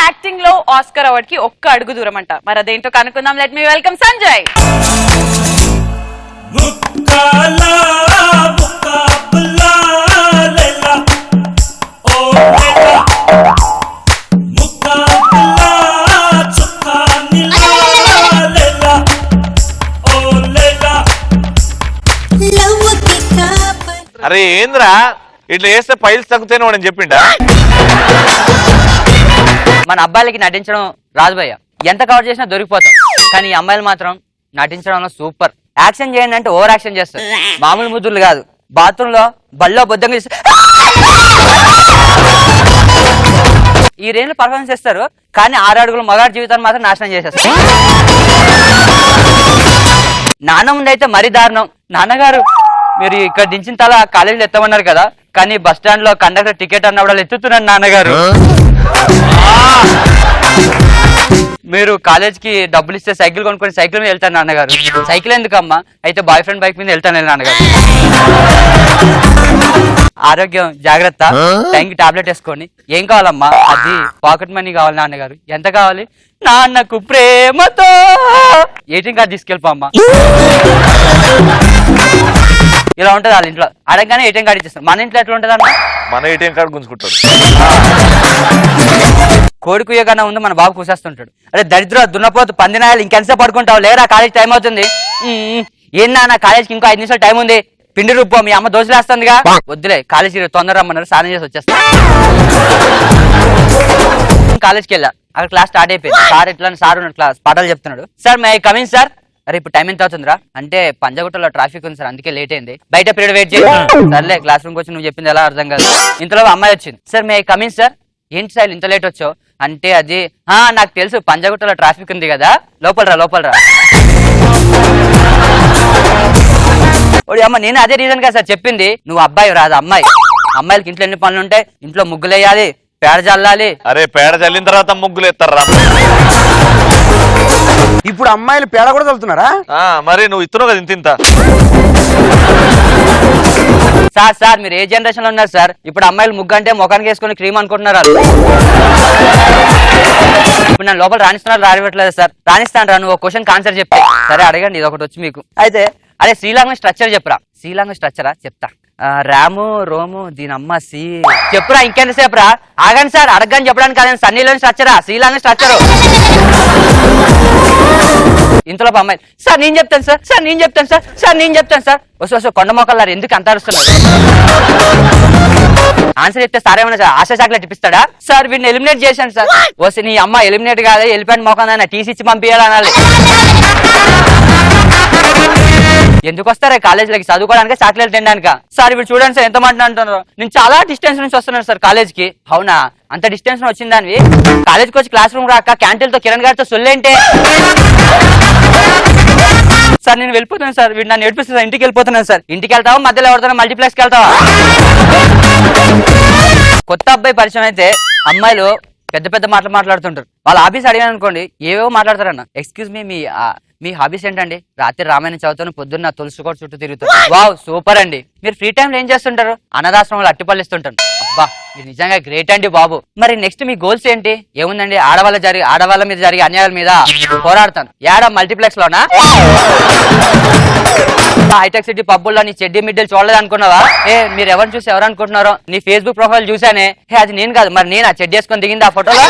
Acting లో Oscar award కి ఒక్క అడుగు దూరం అంట. మరి అదేంటో కనుక్కుందాం. Let me welcome Sanjay. అరే ఏంద్రా ఇట్లా చేస్తే పైల్స్ తగ్గుతాయి వాడని చెప్పిండా? మన అబ్బాయిలకి నటించడం రాదు భయ్య, ఎంత కవర్ చేసినా దొరికిపోతాం. కానీ ఈ అమ్మాయిలు మాత్రం నటించడంలో సూపర్. యాక్షన్ చేయండి అంటే ఓవర్ యాక్షన్ చేస్తారు, మామూలు ముద్దులు కాదు. బాత్రూమ్ లో బల్లో బొద్దంగా ఈ రేంజ్ లో పర్ఫార్మెన్స్ చేస్తారు. కానీ 6 అడుగుల మగాడి జీవితాన్ని మాత్రం నాశనం చేసేస్తారు. నాన్న ముందైతే మరీ దారుణం. నాన్నగారు మీరు ఇక్కడ దించిన తల కాలేజీలో ఎత్తమన్నారు కదా, కానీ బస్ స్టాండ్ లో కండక్టర్ టికెట్ అన్నప్పుడు ఎత్తుతున్నాను నాన్నగారు. మీరు కాలేజ్ కి డబ్బులు ఇస్తే సైకిల్ కొనుక్కొని సైకిల్ మీద వెళ్తాను నాన్నగారు. సైకిల్ ఎందుకమ్మా, అయితే బాయ్ ఫ్రెండ్ బైక్ మీద వెళ్తాను నాన్నగారు. ఆరోగ్యం జాగ్రత్త, టైంకి టాబ్లెట్ వేసుకోండి. ఏం కావాలమ్మా? అది పాకెట్ మనీ కావాలి నాన్నగారు. ఎంత కావాలి? Nannaku Prematho ATM card తీసుకెళ్ళిపోమ్మా. ఇలా ఉంటది వాళ్ళ ఇంట్లో. అడగగానే ఏటీఎం కార్డు ఇచ్చేస్తారు. మన ఇంట్లో ఎట్లా ఉంటది అన్న? మన ఏటీఎం కార్డు గుంజుకుంటాడు. కోడి కుయ్యగానే ఉంది మన బాబు కూసేస్తుంటాడు. అరే దరిద్ర దున్నపోతు పందినాయాలు ఇంకెంతసేపు పడుకుంటావు, లేరా కాలేజ్ టైం అవుతుంది. ఏందా నా కాలేజ్కి ఇంకో 5 నిమిషాలు టైం ఉంది, పిండి రూపో మీ అమ్మ దోశలు వేస్తుందిగా. వద్దులే కాలేజీకి తొందర రమ్మన్నారు, స్నానం చేసి వచ్చేస్తా. కాలేజ్కి వెళ్ళా, అక్కడ క్లాస్ స్టార్ట్ అయిపోయింది. సార్ ఎట్లా సార్ క్లాస్ పాఠాలు చెప్తున్నాడు. Sir may coming sir. అరే ఇప్పుడు టైం ఎంత అవుతుందిరా అంటే, పంజగుట్టలో ట్రాఫిక్ ఉంది సార్ అందుకే లేట్ అయింది, బయట పీరియడ్ వెయిట్ చేయండి. సర్లే క్లాస్ రూమ్కి వచ్చి నువ్వు చెప్పింది ఎలా అర్థం కాదు. ఇంతలో అమ్మాయి వచ్చింది. Sir may coming sir. ఏంటి సార్ ఇంత లేట్ వచ్చావు అంటే, అది నాకు తెలుసు పంజగుట్టలో ట్రాఫిక్ ఉంది కదా, లోపలరా. అమ్మ నేను అదే రీజన్ కదా సార్ చెప్పింది. నువ్వు అబ్బాయి రాదు అమ్మాయి. అమ్మాయిలకి ఇంట్లో ఎన్ని పనులు ఉంటాయి, ఇంట్లో ముగ్గులు వేయాలి, పేడ చల్లాలి. అరే పేడ చల్లిన తర్వాత ముగ్గులు ఎత్తారా? ఇప్పుడు అమ్మాయిలు పేడ కూడా చల్లుతున్నారా? మరి నువ్వు ఇస్తున్నావు కదా ఇంత. సార్ మీరు ఏ జనరేషన్ లో ఉన్నారు సార్? ఇప్పుడు అమ్మాయిలు ముగ్గు అంటే ముఖానికి వేసుకుని క్రీమ్ అనుకుంటున్నారు. ఇప్పుడు నన్ను లోపల రానివ్వట్లేదు సార్. రాణిస్తాను రా, నువ్వు క్వశ్చన్ ఆన్సర్ చెప్పి. సరే అడగండి, ఇది ఒకటి వచ్చి మీకు. అయితే అదే శ్రీలంగ స్ట్రక్చర్ చెప్పురా. శ్రీలంగ స్ట్రక్చరా? చెప్తా. రాము రోము దీని అమ్మ సి చెప్పురా. ఇంకెంతసేపు రా? ఆగండి సార్, అడగని చెప్పడానికి కాదు, సన్నీలోని స్ట్రక్చరా శ్రీలంగ స్ట్రక్చర్. ఇంతలో అమ్మాయి సార్ నేను చెప్తాను సార్. వస్తు కొండ మొక్కలారు ఎందుకు అంత అరుస్తున్నారు? ఆన్సర్ చెప్తే సార్ ఏమన్నా సార్ ఆశా చాక్లెట్ ఇప్పిస్తాడా? సార్ వీడిని ఎలిమినేట్ చేశాను సార్. వస్తే నీ అమ్మ ఎలిమినేట్ కాదు, వెళ్ళిపోయిన మొక్కన టీసీ ఇచ్చి పంపించాలనాలి. ఎందుకు వస్తారా కాలేజీలకి? చదువుకోవడానికి చాక్లెట్ తినడానిక? సార్ ఇప్పుడు చూడండి సార్ ఎంత మాట అంటున్నారు. నేను చాలా డిస్టెన్స్ నుంచి వస్తున్నాను సార్ కాలేజ్కి. అవునా, అంత డిస్టెన్స్ వచ్చిందానివి కాలేజ్కి వచ్చి క్లాస్ రూమ్ రాక క్యాంటీన్ తో కిరణ్ గారితో సొల్లేంటే? సార్ నేను వెళ్ళిపోతున్నాను సార్, వీడు నన్ను ఏడిపిస్తుంది. ఇంటికి వెళ్ళిపోతున్నాను సార్. ఇంటికి వెళ్తావా, మధ్యలో ఎవరితో మల్టీప్లెక్స్కి వెళ్తావా? కొత్త అబ్బాయి పరిచయం అయితే అమ్మాయిలు పెద్ద పెద్ద మాటలు మాట్లాడుతుంటారు. వాళ్ళ హాబీస్ అడిగాను అనుకోండి, ఏవేవో మాట్లాడతారన్న. ఎక్స్క్యూజ్ మీ హాబీస్ ఏంటండి? రాత్రి రామాయణం చదువుతాను, పొద్దున్న తులసి కోట చుట్టూ తిరుగుతాను. వావ్ సూపర్ అండి. మీరు ఫ్రీ టైంలో ఏం చేస్తుంటారు? అనాథాశ్రమంలో అట్టిపళ్ళు ఇస్తుంటాను. అబ్బా మీరు నిజంగా గ్రేట్ అండి బాబు. మరి నెక్స్ట్ మీ గోల్స్ ఏంటి? ఏముందండి, ఆడవాళ్ళ మీద జరిగే అన్యాయాల మీద పోరాడతాను. ఏడా మల్టీప్లెక్స్ లోనా? హైటెక్ సిటీ పబ్బుల్లో నీ చెడ్డీ మిడ్డీలు చూడలేదు అనుకున్నావా? మీరు ఎవరిని చూసి ఎవరు అనుకుంటున్నారో? నీ ఫేస్బుక్ ప్రొఫైల్ చూసానే. అది నేను కాదు. మరి నేను ఆ చెడ్డీ వేసుకొని దిగింది ఆ ఫోటోలో.